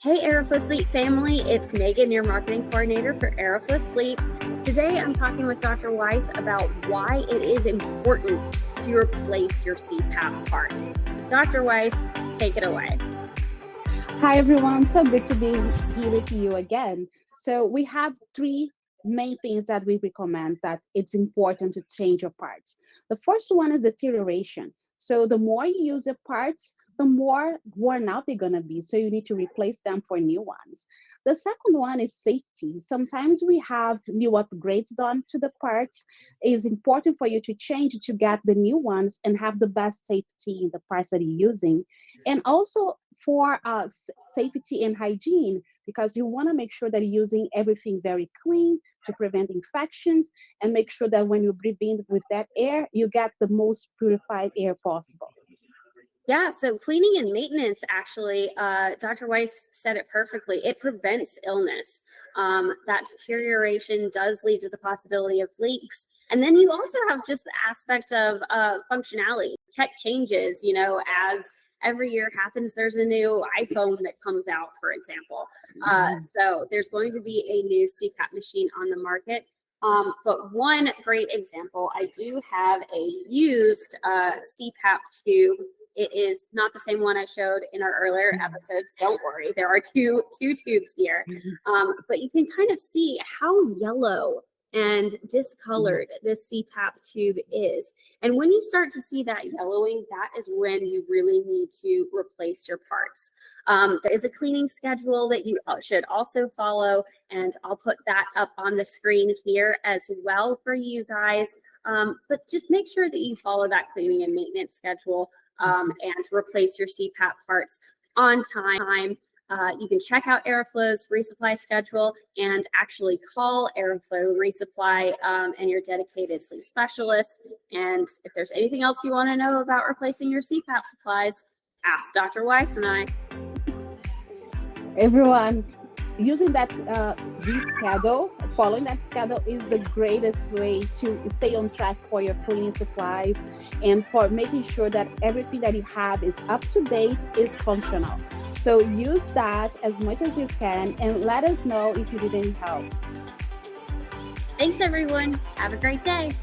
Hey Aeroflow Sleep family, it's Megan, your marketing coordinator for Aeroflow Sleep. Today I'm talking with Dr. Weiss about why it is important to replace your CPAP parts. Dr. Weiss, take it away. Hi everyone, so good to be here with you again. So we have three main things that we recommend that it's important to change your parts. The first one is deterioration. So the more you use the parts, the more worn out they're gonna be. So you need to replace them for new ones. The second one is safety. Sometimes we have new upgrades done to the parts. It's important for you to change to get the new ones and have the best safety in the parts that you're using. And also for safety and hygiene, because you want to make sure that you're using everything very clean to prevent infections and make sure that when you breathe in with that air, you get the most purified air possible. Yeah, so cleaning and maintenance, actually, Dr. Weiss said it perfectly. It prevents illness. That deterioration does lead to the possibility of leaks. And then you also have just the aspect of functionality. Tech changes, as every year happens, there's a new iPhone that comes out, for example. So there's going to be a new CPAP machine on the market. But one great example, I do have a used CPAP tube. It is not the same one I showed in our earlier episodes. Don't worry, there are two tubes here. But you can kind of see how yellow and discolored this CPAP tube is. And when you start to see that yellowing, that is when you really need to replace your parts. There is a cleaning schedule that you should also follow, and I'll put that up on the screen here as well for you guys. But just make sure that you follow that cleaning and maintenance schedule and replace your CPAP parts on time. You can check out Aeroflow's resupply schedule and actually call Aeroflow Resupply and your dedicated sleep specialist. And if there's anything else you want to know about replacing your CPAP supplies, ask Dr. Weiss and I. Everyone, using that reschedule, following that schedule is the greatest way to stay on track for your cleaning supplies and for making sure that everything that you have is up to date, is functional. So use that as much as you can and let us know if you need any help. Thanks everyone. Have a great day.